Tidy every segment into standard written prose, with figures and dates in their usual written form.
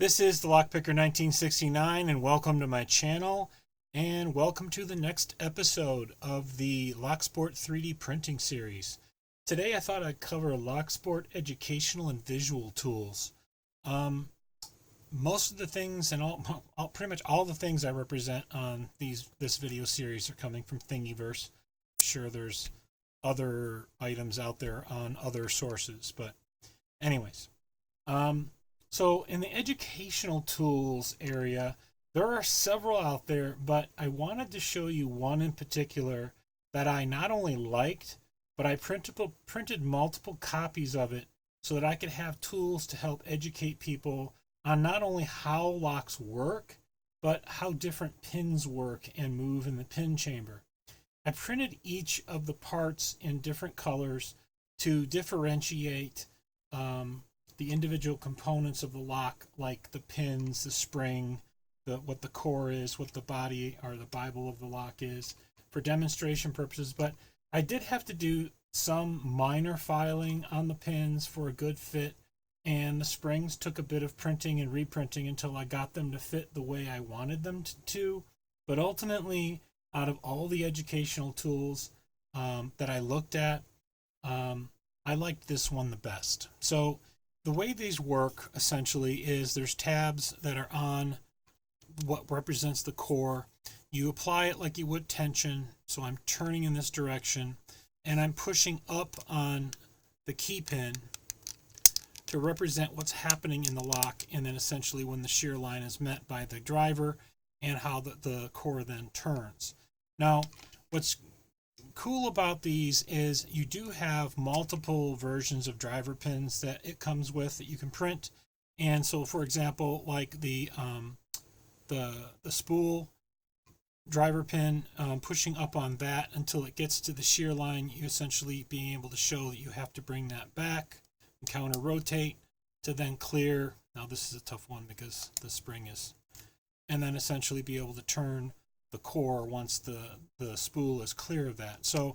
This is the Lockpicker 1969, and welcome to my channel, and welcome to the next episode of the Locksport 3D printing series. Today I thought I'd cover Locksport educational and visual tools. Most of the things and pretty much all the things I represent on this video series are coming from Thingiverse. I'm sure there's other items out there on other sources, but anyways. So in the educational tools area, there are several out there, but I wanted to show you one in particular that I not only liked, but I printed multiple copies of it so that I could have tools to help educate people on not only how locks work, but how different pins work and move in the pin chamber. I printed each of the parts in different colors to differentiate the individual components of the lock, like the pins, the spring, what the core is, what the body or the Bible of the lock is, for demonstration purposes. But I did have to do some minor filing on the pins for a good fit, and the springs took a bit of printing and reprinting until I got them to fit the way I wanted them to. But ultimately, out of all the educational tools that I looked at, I liked this one the best. So the way these work essentially is there's tabs that are on what represents the core. You apply it like you would tension. So I'm turning in this direction and I'm pushing up on the key pin to represent what's happening in the lock, and then essentially when the shear line is met by the driver and how the core then turns. Now, what's cool about these is you do have multiple versions of driver pins that it comes with that you can print. And so, for example, like the spool driver pin, pushing up on that until it gets to the shear line, you essentially being able to show that you have to bring that back and counter rotate to then clear. Now this is a tough one because the spring is, and then essentially be able to turn the core once the spool is clear of that. So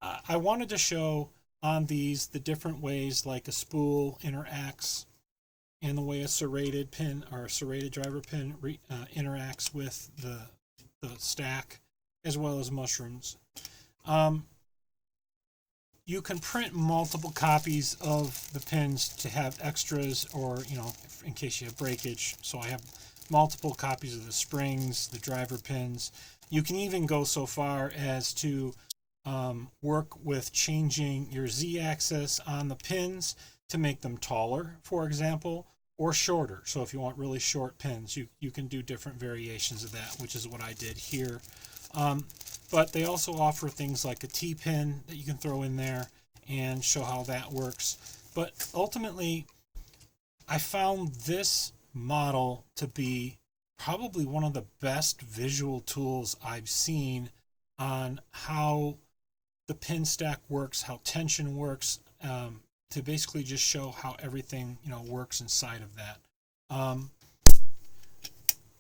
I wanted to show on these the different ways like a spool interacts and the way a serrated pin or a serrated driver pin interacts with the stack, as well as mushrooms. You can print multiple copies of the pins to have extras, or in case you have breakage. So I have multiple copies of the springs, the driver pins. You can even go so far as to work with changing your Z-axis on the pins to make them taller, for example, or shorter. So if you want really short pins, you can do different variations of that, which is what I did here. But they also offer things like a T-pin that you can throw in there and show how that works. But ultimately, I found this model to be probably one of the best visual tools I've seen on how the pin stack works, how tension works, to basically just show how everything works inside of that.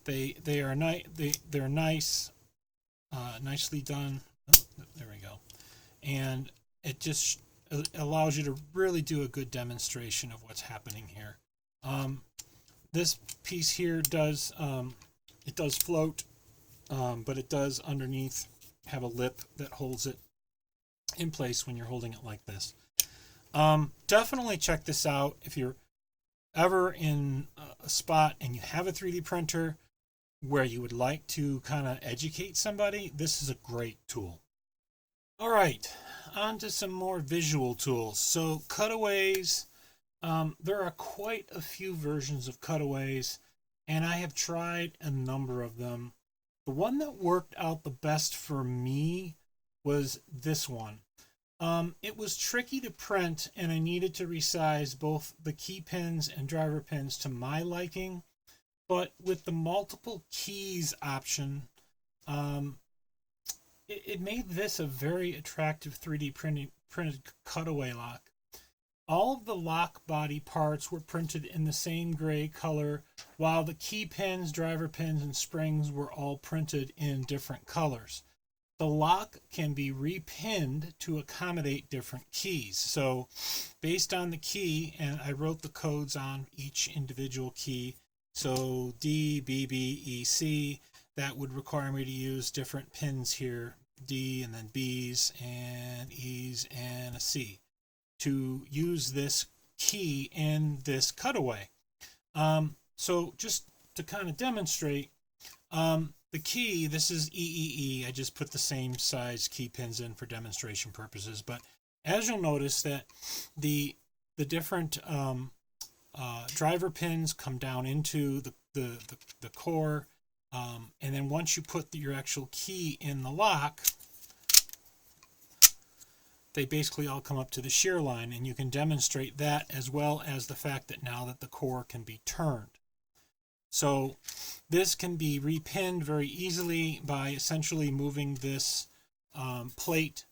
They're nice, nicely done. Oh, there we go, and it just allows you to really do a good demonstration of what's happening here. This piece here does float, but it does underneath have a lip that holds it in place when you're holding it like this. Definitely check this out if you're ever in a spot and you have a 3D printer where you would like to kind of educate somebody. This is a great tool. All right, on to some more visual tools. So cutaways. There are quite a few versions of cutaways, and I have tried a number of them. The one that worked out the best for me was this one. It was tricky to print, and I needed to resize both the key pins and driver pins to my liking, but with the multiple keys option, it made this a very attractive 3D printed cutaway lock. All of the lock body parts were printed in the same gray color, while the key pins, driver pins, and springs were all printed in different colors. The lock can be repinned to accommodate different keys. So based on the key, and I wrote the codes on each individual key, So D, B, B, E, C, that would require me to use different pins here, D and then B's and E's and a C, to use this key in this cutaway. So just to kind of demonstrate, the key, this is EEE. I just put the same size key pins in for demonstration purposes. But as you'll notice that the different driver pins come down into the core. And then once you put your actual key in the lock, they basically all come up to the shear line, and you can demonstrate that as well as the fact that now that the core can be turned. So this can be repinned very easily by essentially moving this plate,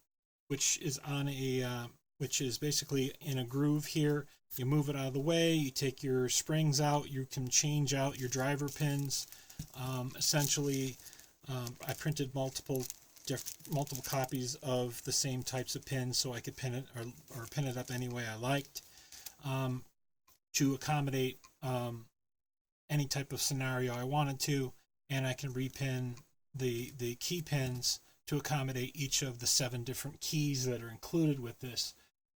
which is on a which is basically in a groove here. You move it out of the way, you take your springs out, you can change out your driver pins. Essentially, I printed multiple copies of the same types of pins so I could pin it or pin it up any way I liked, to accommodate any type of scenario I wanted to, and I can repin the key pins to accommodate each of the 7 different keys that are included with this.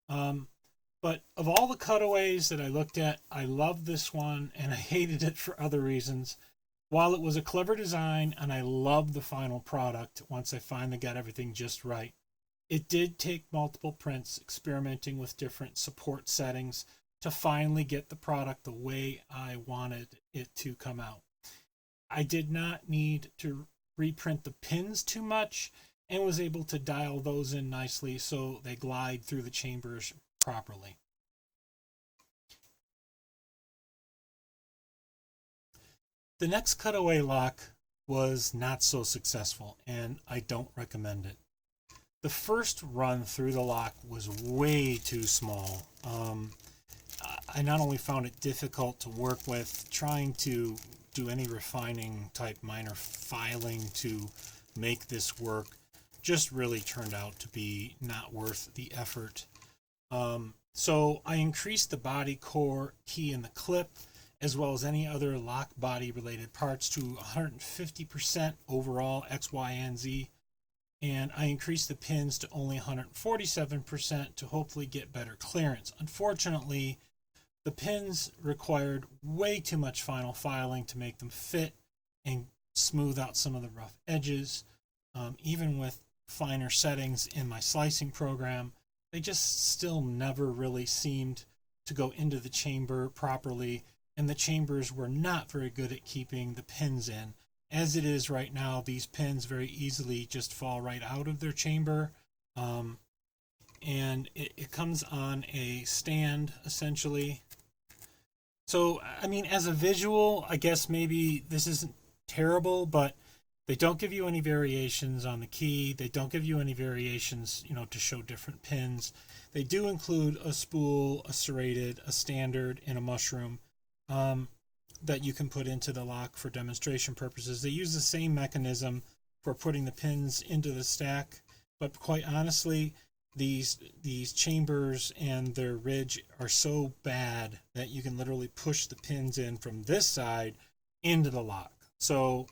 But of all the cutaways that I looked at, I loved this one, and I hated it for other reasons. While it was a clever design and I loved the final product once I finally got everything just right, it did take multiple prints, experimenting with different support settings to finally get the product the way I wanted it to come out. I did not need to reprint the pins too much and was able to dial those in nicely so they glide through the chambers properly. The next cutaway lock was not so successful, and I don't recommend it. The first run through the lock was way too small. I not only found it difficult to work with, trying to do any refining type minor filing to make this work just really turned out to be not worth the effort. So I increased the body, core, key, and the clip, as well as any other lock body related parts, to 150% overall X, Y, and Z. And I increased the pins to only 147% to hopefully get better clearance. Unfortunately, the pins required way too much final filing to make them fit and smooth out some of the rough edges. Even with finer settings in my slicing program, they just still never really seemed to go into the chamber properly, and the chambers were not very good at keeping the pins in. As it is right now, these pins very easily just fall right out of their chamber. And it comes on a stand, essentially. So, I mean, as a visual, I guess maybe this isn't terrible, but they don't give you any variations on the key. They don't give you any variations, to show different pins. They do include a spool, a serrated, a standard, and a mushroom that you can put into the lock for demonstration purposes. They use the same mechanism for putting the pins into the stack, but quite honestly, these chambers and their ridge are so bad that you can literally push the pins in from this side into the lock. So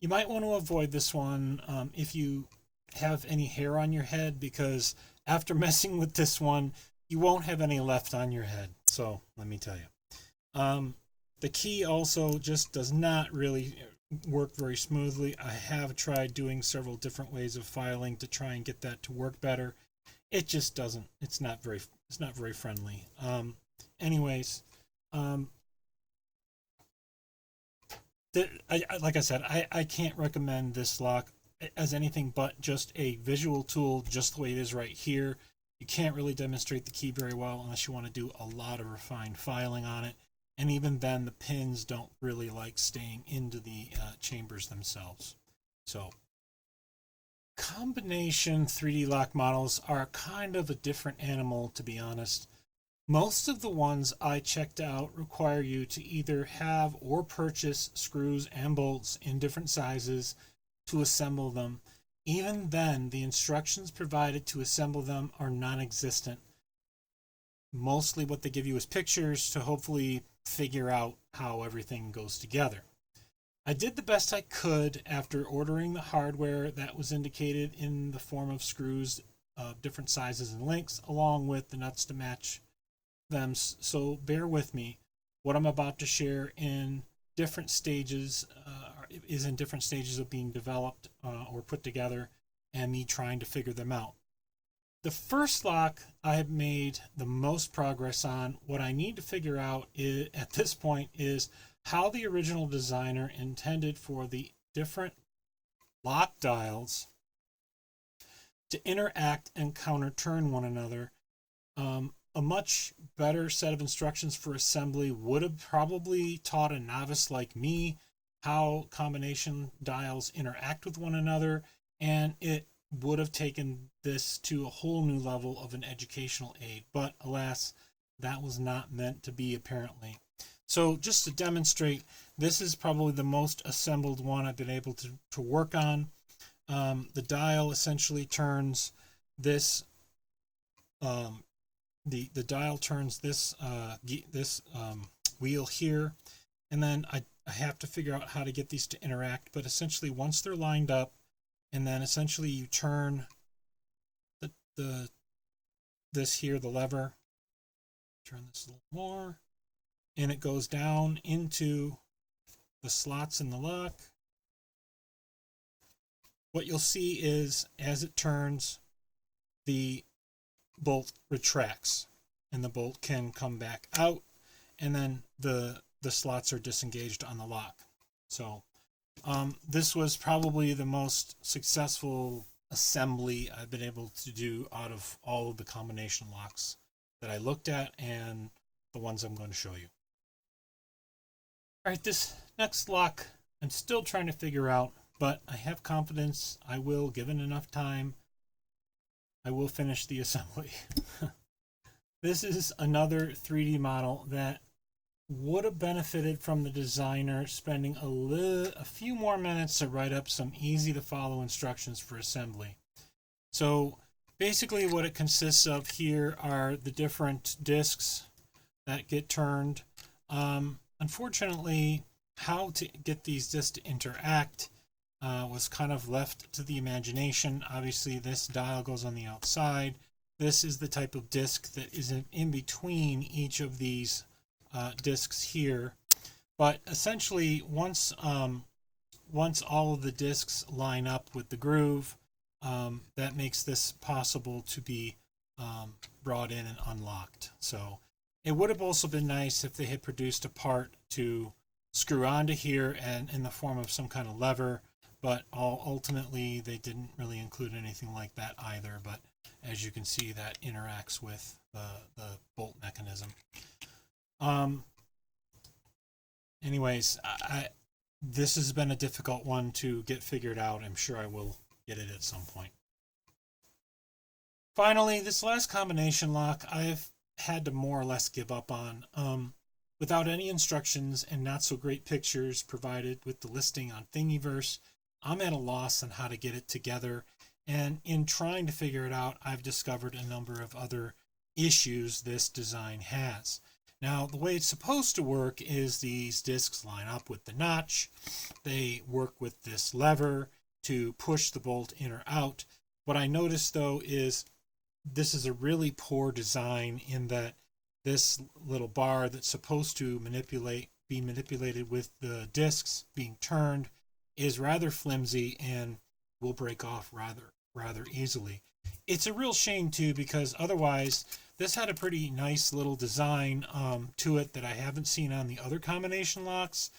you might want to avoid this one if you have any hair on your head, because after messing with this one, you won't have any left on your head. So let me tell you. The key also just does not really work very smoothly. I have tried doing several different ways of filing to try and get that to work better. It just doesn't. It's not very friendly. Anyways, like I said, I can't recommend this lock as anything but just a visual tool, just the way it is right here. You can't really demonstrate the key very well unless you want to do a lot of refined filing on it. And even then, the pins don't really like staying into the chambers themselves. So combination 3D lock models are kind of a different animal, to be honest. Most of the ones I checked out require you to either have or purchase screws and bolts in different sizes to assemble them. Even then, the instructions provided to assemble them are non-existent. Mostly what they give you is pictures to hopefully figure out how everything goes together. I did the best I could after ordering the hardware that was indicated in the form of screws of different sizes and lengths, along with the nuts to match them. So bear with me. What I'm about to share in different stages is in different stages of being developed or put together, and me trying to figure them out. The first lock I have made the most progress on. What I need to figure out at this point is how the original designer intended for the different lock dials to interact and counter turn one another. A much better set of instructions for assembly would have probably taught a novice like me how combination dials interact with one another, and it would have taken this to a whole new level of an educational aid. But alas, that was not meant to be, apparently. So just to demonstrate, this is probably the most assembled one I've been able to work on. The dial essentially turns this, the dial turns this wheel here, and then I have to figure out how to get these to interact. But essentially, once they're lined up, and then essentially you turn this here, the lever, turn this a little more, and it goes down into the slots in the lock. What you'll see is, as it turns, the bolt retracts, and the bolt can come back out, and then the slots are disengaged on the lock. So this was probably the most successful assembly I've been able to do out of all of the combination locks that I looked at and the ones I'm going to show you. All right, this next lock I'm still trying to figure out, but I have confidence I will, given enough time, I will finish the assembly. This is another 3D model that would have benefited from the designer spending a few more minutes to write up some easy to follow instructions for assembly. So basically what it consists of here are the different discs that get turned. Unfortunately, how to get these discs to interact was kind of left to the imagination. Obviously, this dial goes on the outside. This is the type of disc that is in between each of these discs here. But essentially, once all of the discs line up with the groove, that makes this possible to be brought in and unlocked. So it would have also been nice if they had produced a part to screw onto here and in the form of some kind of lever, but ultimately they didn't really include anything like that either. But as you can see, that interacts with the bolt mechanism. Anyways, this has been a difficult one to get figured out. I'm sure I will get it at some point. Finally, this last combination lock I've had to more or less give up on. Without any instructions and not so great pictures provided with the listing on Thingiverse, I'm at a loss on how to get it together. And in trying to figure it out, I've discovered a number of other issues this design has. Now, the way it's supposed to work is these discs line up with the notch. They work with this lever to push the bolt in or out. What I noticed, though, is this is a really poor design in that this little bar that's supposed to be manipulated with the discs being turned is rather flimsy and will break off rather easily. It's a real shame too, because otherwise this had a pretty nice little design to it that I haven't seen on the other combination locks.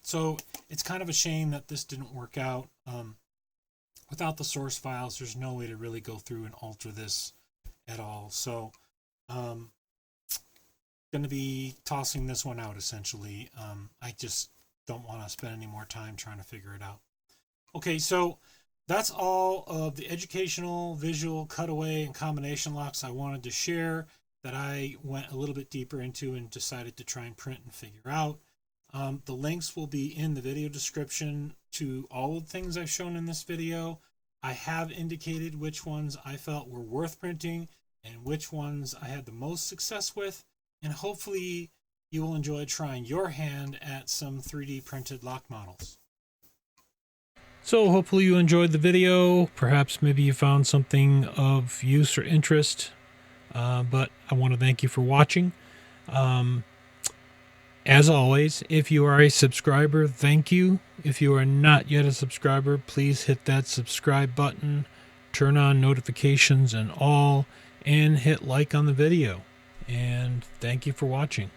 So it's kind of a shame that this didn't work out. Without the source files, there's no way to really go through and alter this at all. So going to be tossing this one out essentially. I just don't want to spend any more time trying to figure it out. Okay, so that's all of the educational, visual, cutaway, and combination locks I wanted to share that I went a little bit deeper into and decided to try and print and figure out. The links will be in the video description to all of the things I've shown in this video. I have indicated which ones I felt were worth printing and which ones I had the most success with, and hopefully you will enjoy trying your hand at some 3D printed lock models. So hopefully you enjoyed the video. Perhaps maybe you found something of use or interest. But I want to thank you for watching. As always, if you are a subscriber, thank you. If you are not yet a subscriber, please hit that subscribe button, turn on notifications and all, and hit like on the video. And thank you for watching.